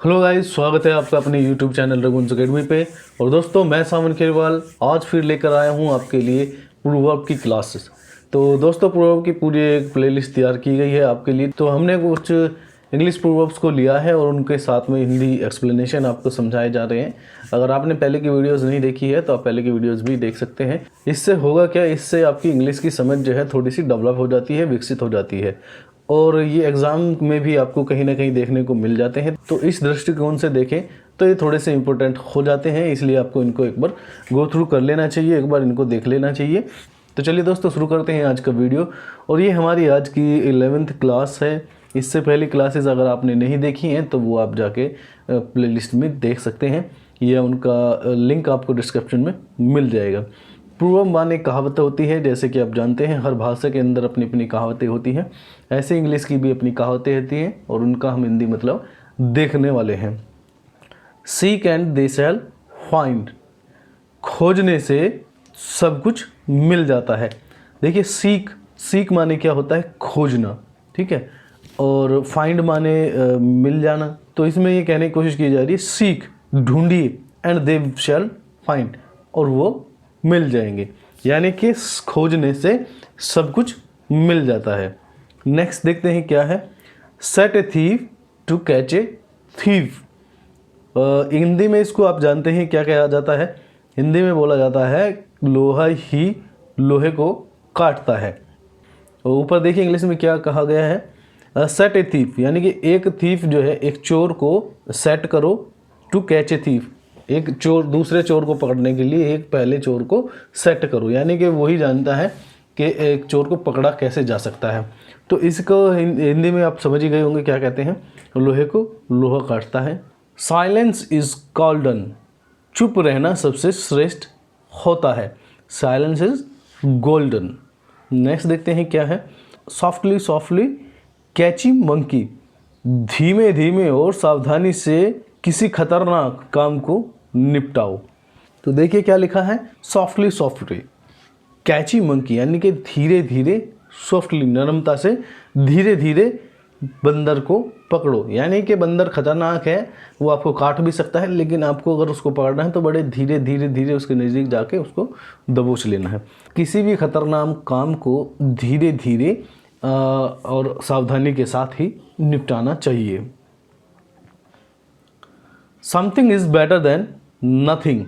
Hello guys, स्वागत है आपका अपने यूट्यूब चैनल रघुवंश अकेडमी पे। और दोस्तों, मैं सावन खेरवाल आज फिर लेकर आया हूँ आपके लिए प्रूवर्ब की क्लासेस। तो दोस्तों, प्रूवर्ब की पूरी एक प्लेलिस्ट तैयार की गई है आपके लिए। तो हमने कुछ इंग्लिश प्रूवर्ब्स को लिया है और उनके साथ में हिंदी एक्सप्लेनेशन आपको समझाए जा रहे हैं। अगर आपने पहले की वीडियोज़ नहीं देखी है तो आप पहले की वीडियोज़ भी देख सकते हैं। इससे होगा क्या, इससे आपकी इंग्लिश की समझ जो है थोड़ी सी डेवलप हो जाती है, विकसित हो जाती है। और ये एग्ज़ाम में भी आपको कहीं ना कहीं देखने को मिल जाते हैं। तो इस दृष्टिकोण से देखें तो ये थोड़े से इम्पोर्टेंट हो जाते हैं, इसलिए आपको इनको एक बार गो थ्रू कर लेना चाहिए, एक बार इनको देख लेना चाहिए। तो चलिए दोस्तों, शुरू करते हैं आज का वीडियो। और ये हमारी आज की 11th क्लास है। इससे पहली क्लासेस अगर आपने नहीं देखी हैं तो वो आप जाके प्लेलिस्ट में देख सकते हैं, या उनका लिंक आपको डिस्क्रिप्शन में मिल जाएगा। प्रूवर्ब माने कहावतें होती है, जैसे कि आप जानते हैं हर भाषा के अंदर अपनी अपनी कहावतें होती हैं। ऐसे इंग्लिश की भी अपनी कहावतें होती हैं और उनका हम हिंदी मतलब देखने वाले हैं। Seek and they shell find, खोजने से सब कुछ मिल जाता है। देखिए, सीक माने क्या होता है, खोजना, ठीक है। और फाइंड माने मिल जाना। तो इसमें ये कहने की कोशिश की जा रही है, सीक ढूंढिए, एंड दे शैल फाइंड, और वो मिल जाएंगे। यानी कि खोजने से सब कुछ मिल जाता है। नेक्स्ट देखते हैं क्या है, set a thief to catch a thief. Hindi में इसको आप जानते हैं क्या कहा जाता है। हिंदी में बोला जाता है लोहा ही लोहे को काटता है। और ऊपर देखिए इंग्लिश में क्या कहा गया है, सेट ए थीव, यानी कि एक थीफ जो है, एक चोर को सेट करो, टू कैच ए थीव, एक चोर दूसरे चोर को पकड़ने के लिए एक पहले चोर को सेट करो, यानी कि वही जानता है कि एक चोर को पकड़ा कैसे जा सकता है। तो इसको हिंदी में आप समझ ही गए होंगे क्या कहते हैं, लोहे को लोहा काटता है। साइलेंस इज गोल्डन, चुप रहना सबसे श्रेष्ठ होता है। Silence is golden. नेक्स्ट देखते हैं क्या है, सॉफ्टली सॉफ्टली कैची मंकी, धीमे धीमे और सावधानी से किसी खतरनाक काम को निपटाओ। तो देखिए क्या लिखा है, सॉफ्टली सॉफ्टली कैची मंकी, यानी कि धीरे धीरे, सॉफ्टली नरमता से, धीरे धीरे बंदर को पकड़ो। यानी कि बंदर खतरनाक है, वो आपको काट भी सकता है, लेकिन आपको अगर उसको पकड़ना है तो बड़े धीरे धीरे धीरे उसके नज़दीक जाके उसको दबोच लेना है। किसी भी खतरनाक काम को धीरे धीरे और सावधानी के साथ ही निपटाना चाहिए। Something is better than nothing,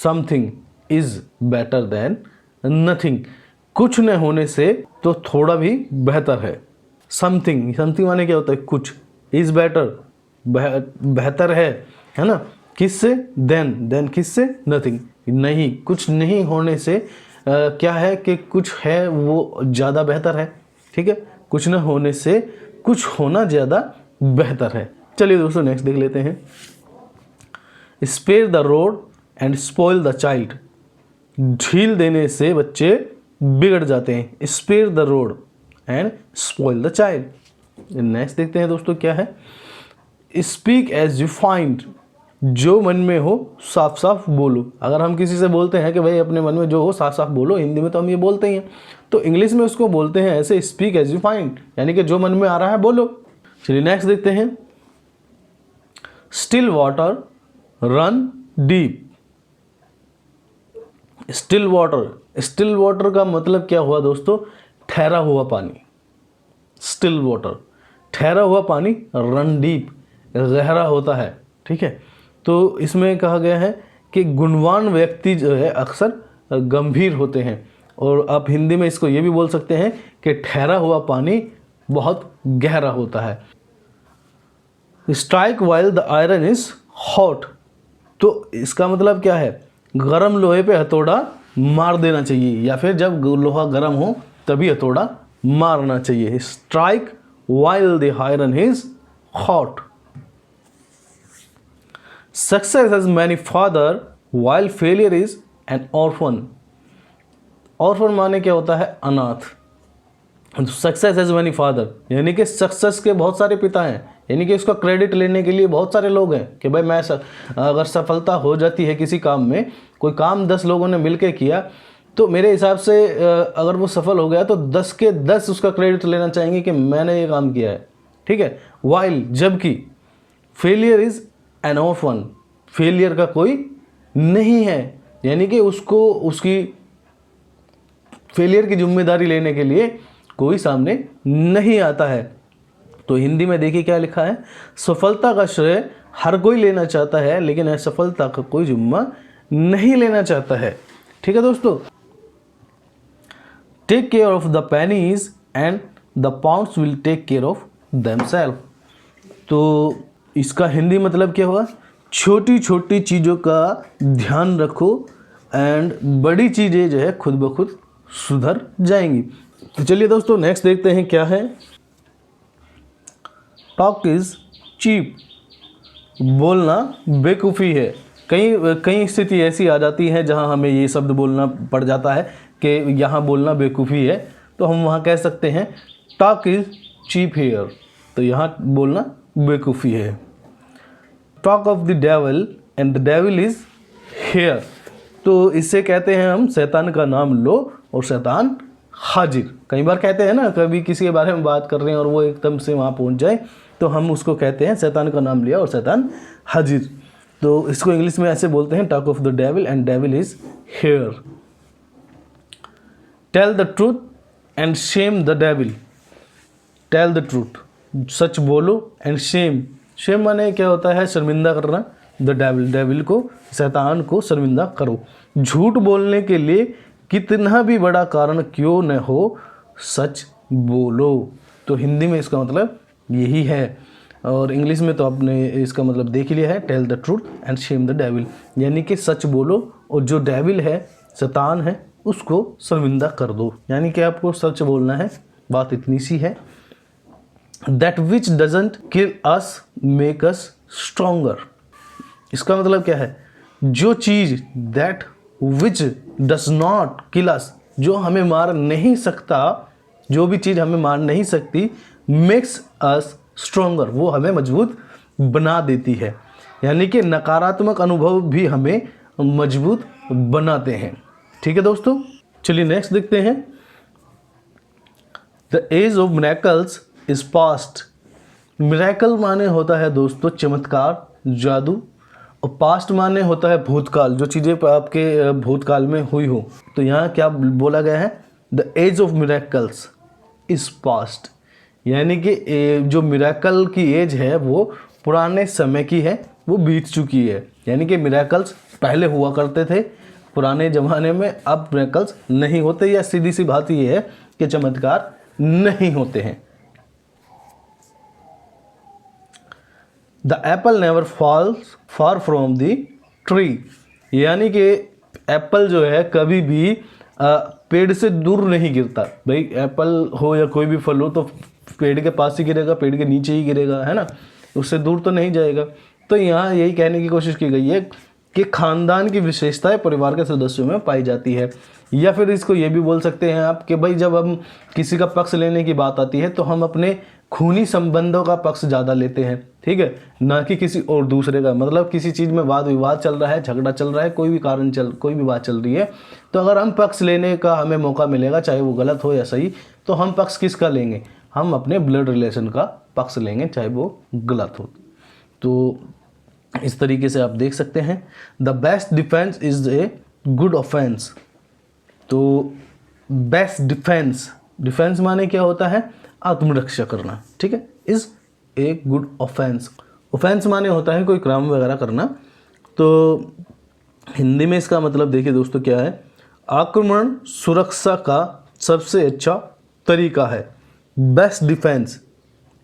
something is better than nothing, कुछ न होने से तो थोड़ा भी बेहतर है। समथिंग माने क्या होता है, कुछ, इज़ बेटर बेहतर है ना, किससे, देन किससे, नथिंग, नहीं, कुछ नहीं होने से क्या है कि कुछ है वो ज़्यादा बेहतर है, ठीक है। कुछ न होने से कुछ होना ज़्यादा बेहतर है। चलिए दोस्तों, नेक्स्ट देख लेते हैं, spare the rod and spoil the child, ढील देने से बच्चे बिगड़ जाते हैं। Spare the rod and spoil the child. Next देखते हैं दोस्तों क्या है, स्पीक एज यू फाइंड, जो मन में हो साफ साफ बोलो। अगर हम किसी से बोलते हैं कि भाई अपने मन में जो हो साफ साफ बोलो, हिंदी में तो हम ये बोलते ही हैं, तो इंग्लिश में उसको बोलते हैं ऐसे, स्पीक एज यू फाइंड, यानी कि जो मन में आ रहा है बोलो। चलिए नेक्स्ट देखते हैं, still water run deep. Still water का मतलब क्या हुआ दोस्तों, ठहरा हुआ पानी। स्टिल वाटर, ठहरा हुआ पानी, रन डीप, गहरा होता है, ठीक है। तो इसमें कहा गया है कि गुणवान व्यक्ति जो है अक्सर गंभीर होते हैं। और आप हिंदी में इसको ये भी बोल सकते हैं कि ठहरा हुआ पानी बहुत गहरा होता है। Strike while the iron is hot, तो इसका मतलब क्या है, गरम लोहे पे हथौड़ा मार देना चाहिए, या फिर जब लोहा गरम हो तभी हथौड़ा मारना चाहिए। Strike while the iron is hot. Success has many father while failure is an orphan. Orphan माने क्या होता है, अनाथ। सक्सेस हैज मैनी फादर, यानी कि सक्सेस के बहुत सारे पिता हैं, यानी कि इसका क्रेडिट लेने के लिए बहुत सारे लोग हैं कि भाई मैं अगर सफलता हो जाती है किसी काम में, कोई काम 10 लोगों ने मिलकर किया, तो मेरे हिसाब से अगर वो सफल हो गया तो 10 के 10 उसका क्रेडिट लेना चाहेंगे कि मैंने ये काम किया है, ठीक है। वाइल, जबकि, failure is an orphan, failure का कोई नहीं है, यानी कि उसको उसकी फेलियर की जिम्मेदारी लेने के लिए कोई सामने नहीं आता है। तो हिंदी में देखिए क्या लिखा है, सफलता का श्रेय हर कोई लेना चाहता है लेकिन असफलता का कोई जिम्मा नहीं लेना चाहता है। ठीक है दोस्तों, take care of the pennies and the pounds will take care of themselves. तो इसका हिंदी मतलब क्या हुआ, छोटी छोटी चीज़ों का ध्यान रखो एंड बड़ी चीज़ें जो है खुद ब खुद सुधर जाएंगी। तो चलिए दोस्तों नेक्स्ट देखते हैं क्या है। टॉक इज चीप, बोलना बेवकूफ़ी है। कई स्थिति ऐसी आ जाती है जहां हमें ये शब्द बोलना पड़ जाता है कि यहाँ बोलना बेवकूफ़ी है, तो हम वहाँ कह सकते हैं टॉक इज चीप हेयर, तो यहाँ बोलना बेवकूफ़ी है। Talk of the devil and the devil is hair, तो इससे कहते हैं हम शैतान का नाम लो और शैतान हाजिर। कई बार कहते हैं ना, कभी किसी के बारे में बात कर रहे हैं और वो एकदम से वहाँ पहुँच जाए तो हम उसको कहते हैं शैतान का नाम लिया और शैतान हाजिर। तो इसको इंग्लिश में ऐसे बोलते हैं, talk of the devil and devil is here. Tell the truth and shame the devil, tell the truth, सच बोलो एंड शेम, शेम माने क्या होता है, शर्मिंदा करना, द डेविल, डेविल को, शैतान को शर्मिंदा करो। झूठ बोलने के लिए कितना भी बड़ा कारण क्यों न हो, सच बोलो। तो हिंदी में इसका मतलब यही है, और इंग्लिश में तो आपने इसका मतलब देख ही लिया है, tell the truth and shame the devil, यानी कि सच बोलो और जो डेविल है, शैतान है, उसको शर्मिंदा कर दो, यानी कि आपको सच बोलना है। बात इतनी सी है। That which doesn't kill us make us stronger, इसका मतलब क्या है, जो चीज़, that which does not kill us, जो हमें मार नहीं सकता, जो भी चीज़ हमें मार नहीं सकती, मेक्स अस स्ट्रोंगर, वो हमें मजबूत बना देती है, यानी कि नकारात्मक अनुभव भी हमें मजबूत बनाते हैं। ठीक है दोस्तों, चलिए नेक्स्ट देखते हैं। The age of miracles is past, miracle माने होता है दोस्तों चमत्कार, जादू, और पास्ट माने होता है भूतकाल, जो चीज़ें आपके भूतकाल में हुई हो। तो यहाँ क्या बोला गया है, the age of miracles is past, यानी कि जो मिरेकल की एज है वो पुराने समय की है, वो बीत चुकी है, यानी कि मिरेकल्स पहले हुआ करते थे पुराने ज़माने में, अब मिरेकल्स नहीं होते, या सीधी सी बात ये है कि चमत्कार नहीं होते हैं। The apple never falls far from the tree, यानी कि एप्पल जो है कभी भी पेड़ से दूर नहीं गिरता। भाई एप्पल हो या कोई भी फल हो तो पेड़ के पास ही गिरेगा, पेड़ के नीचे ही गिरेगा, है ना, उससे दूर तो नहीं जाएगा। तो यहाँ यही कहने की कोशिश की गई है कि खानदान की विशेषताएं परिवार के सदस्यों में पाई जाती है, या फिर इसको ये भी बोल सकते हैं आप कि भाई जब हम किसी का पक्ष लेने की बात आती है तो हम अपने खूनी संबंधों का पक्ष ज़्यादा लेते हैं, ठीक है, ना कि किसी और दूसरे का। मतलब किसी चीज़ में वाद विवाद चल रहा है, झगड़ा चल रहा है, कोई भी बात चल रही है, तो अगर हम पक्ष लेने का हमें मौका मिलेगा, चाहे वो गलत हो या सही, तो हम पक्ष किसका लेंगे, हम अपने ब्लड रिलेशन का पक्ष लेंगे, चाहे वो गलत हो। तो इस तरीके से आप देख सकते हैं। The best defence is a good offence, तो बेस्ट डिफेंस, डिफेंस माने क्या होता है, आत्मरक्षा करना, ठीक है, is a good offence. Offence माने होता है कोई क्राइम वगैरह करना। तो हिंदी में इसका मतलब देखिए दोस्तों क्या है, आक्रमण सुरक्षा का सबसे अच्छा तरीका है। Best defence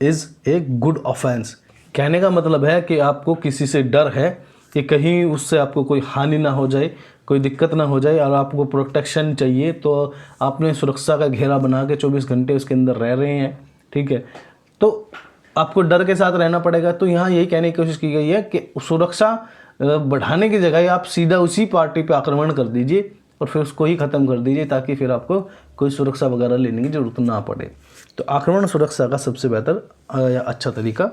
is a good offence, कहने का मतलब है कि आपको किसी से डर है कि कहीं उससे आपको कोई हानि ना हो जाए, कोई दिक्कत ना हो जाए, और आपको प्रोटेक्शन चाहिए, तो आपने सुरक्षा का घेरा बना के 24 घंटे उसके अंदर रह रहे हैं, ठीक है, तो आपको डर के साथ रहना पड़ेगा। तो यहाँ यही कहने की कोशिश की गई है कि सुरक्षा बढ़ाने की जगह आप सीधा उसी पार्टी पे आक्रमण कर दीजिए और फिर उसको ही ख़त्म कर दीजिए, ताकि फिर आपको कोई सुरक्षा वगैरह लेने की ज़रूरत ना पड़े। तो आक्रमण सुरक्षा का सबसे बेहतर या अच्छा तरीका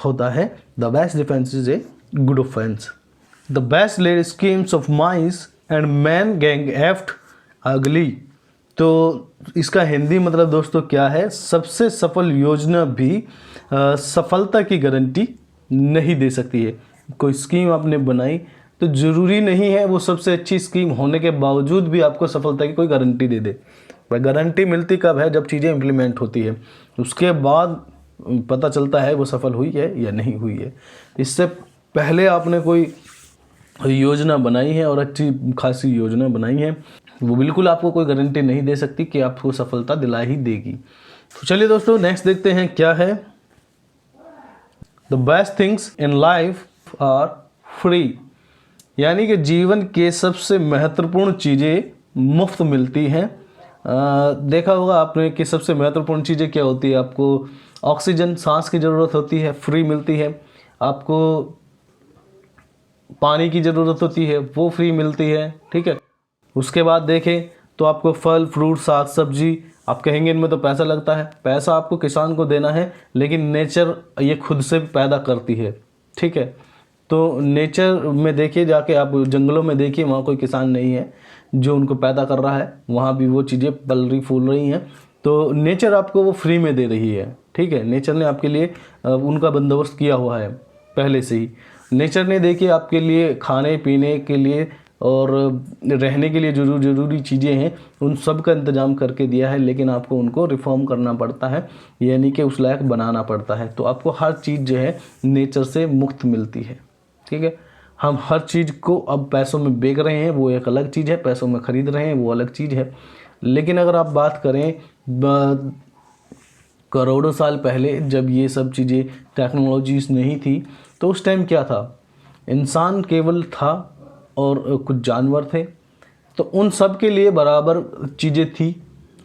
होता है। The best defence is a good offence. The best laid schemes of mice and men gang aft agley, तो इसका हिंदी मतलब दोस्तों क्या है, सबसे सफल योजना भी सफलता की गारंटी नहीं दे सकती है। कोई स्कीम आपने बनाई, तो ज़रूरी नहीं है वो सबसे अच्छी स्कीम होने के बावजूद भी आपको सफलता की कोई गारंटी दे दे। वह गारंटी मिलती कब है? जब चीज़ें इम्प्लीमेंट होती है, उसके बाद पता चलता है वो सफल हुई है या नहीं हुई है। इससे पहले आपने कोई योजना बनाई है और अच्छी खासी योजना बनाई है, वो बिल्कुल आपको कोई गारंटी नहीं दे सकती कि आपको सफलता दिला ही देगी। तो चलिए दोस्तों, नेक्स्ट देखते हैं क्या है। The best things in life are free, यानी कि जीवन के सबसे महत्वपूर्ण चीज़ें मुफ्त मिलती हैं। देखा होगा आपने कि सबसे महत्वपूर्ण चीज़ें क्या होती है? आपको ऑक्सीजन, सांस की ज़रूरत होती है, फ्री मिलती है। आपको पानी की ज़रूरत होती है, वो फ्री मिलती है, ठीक है। उसके बाद देखें तो आपको फल, फ्रूट, साग सब्जी, आप कहेंगे इनमें तो पैसा लगता है। पैसा आपको किसान को देना है, लेकिन नेचर ये खुद से पैदा करती है, ठीक है। तो नेचर में देखिए, जाके आप जंगलों में देखिए, वहाँ कोई किसान नहीं है जो उनको पैदा कर रहा है, वहाँ भी वो चीज़ें पल रही फूल रही हैं। तो नेचर आपको वो फ्री में दे रही है, ठीक है। नेचर ने आपके लिए उनका बंदोबस्त किया हुआ है पहले से ही। नेचर ने देखिए आपके लिए खाने पीने के लिए और रहने के लिए जो ज़रूरी चीज़ें हैं उन सब का इंतज़ाम करके दिया है, लेकिन आपको उनको रिफॉर्म करना पड़ता है, यानी कि उस लायक बनाना पड़ता है। तो आपको हर चीज़ जो है नेचर से मुफ्त मिलती है, ठीक है। हम हर चीज़ को अब पैसों में बेच रहे हैं, वो एक अलग चीज़ है, पैसों में ख़रीद रहे हैं, वो अलग चीज़ है। लेकिन अगर आप बात करें करोड़ों साल पहले, जब ये सब चीज़ें टेक्नोलॉजीज़ नहीं थी, तो उस टाइम क्या था? इंसान केवल था और कुछ जानवर थे, तो उन सब के लिए बराबर चीज़ें थी।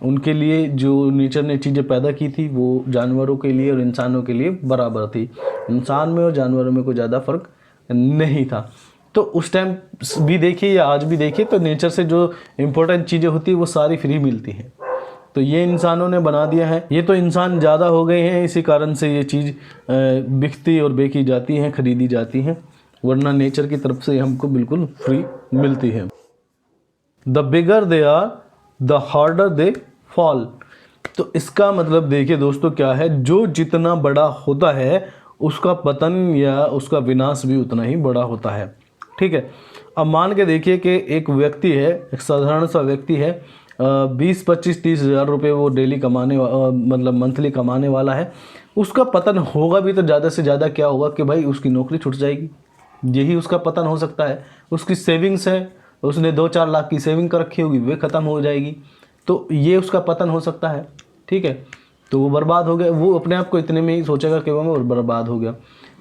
उनके लिए जो नेचर ने चीज़ें पैदा की थी वो जानवरों के लिए और इंसानों के लिए बराबर थी। इंसान में और जानवरों में कोई ज़्यादा फ़र्क नहीं था। तो उस टाइम भी देखिए या आज भी देखिए, तो नेचर से जो इम्पोर्टेंट चीज़ें होती है वो सारी फ्री मिलती हैं। तो ये इंसानों ने बना दिया है। ये तो इंसान ज़्यादा हो गए हैं, इसी कारण से ये चीज़ बिकती और बेची जाती हैं, खरीदी जाती हैं, वरना नेचर की तरफ से हमको बिल्कुल फ्री मिलती है। The bigger they are the harder they fall. तो इसका मतलब देखिए दोस्तों क्या है, जो जितना बड़ा होता है उसका पतन या उसका विनाश भी उतना ही बड़ा होता है, ठीक है। अब मान के देखिए कि एक व्यक्ति है, एक साधारण सा व्यक्ति है, 20, 25, 30 हज़ार रुपये वो डेली कमाने मतलब मंथली कमाने वाला है। उसका पतन होगा भी तो ज़्यादा से ज़्यादा क्या होगा कि भाई उसकी नौकरी छूट जाएगी, यही उसका पतन हो सकता है। उसकी सेविंग्स है, उसने 2-4 लाख की सेविंग कर रखी होगी, वे ख़त्म हो जाएगी, तो ये उसका पतन हो सकता है, ठीक है। तो वो बर्बाद हो गया, वो अपने आप को इतने में ही सोचेगा कि वो बर्बाद हो गया।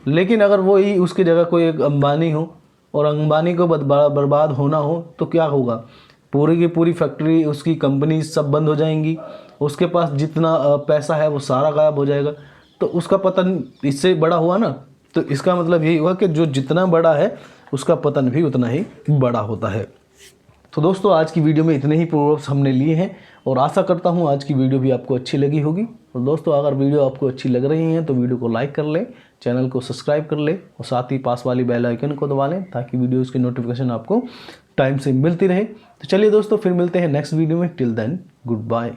लेकिन अगर वो ही उसकी जगह कोई एक अंबानी हो और अंबानी को बर्बाद होना हो तो क्या होगा? पूरी की पूरी फैक्ट्री, उसकी कंपनी सब बंद हो जाएंगी, उसके पास जितना पैसा है वो सारा गायब हो जाएगा। तो उसका पतन इससे बड़ा हुआ ना। तो इसका मतलब यही हुआ कि जो जितना बड़ा है उसका पतन भी उतना ही बड़ा होता है। तो दोस्तों, आज की वीडियो में इतने ही प्रोवर्ब्स हमने लिए हैं और आशा करता हूँ आज की वीडियो भी आपको अच्छी लगी होगी। और दोस्तों, अगर वीडियो आपको अच्छी लग रही है तो वीडियो को लाइक कर लें, चैनल को सब्सक्राइब कर लें और साथ ही पास वाली बेल आइकन को दबा लें, ताकि वीडियोज़ की नोटिफिकेशन आपको टाइम से मिलती रहे। तो चलिए दोस्तों, फिर मिलते हैं नेक्स्ट वीडियो में। Till then, good bye.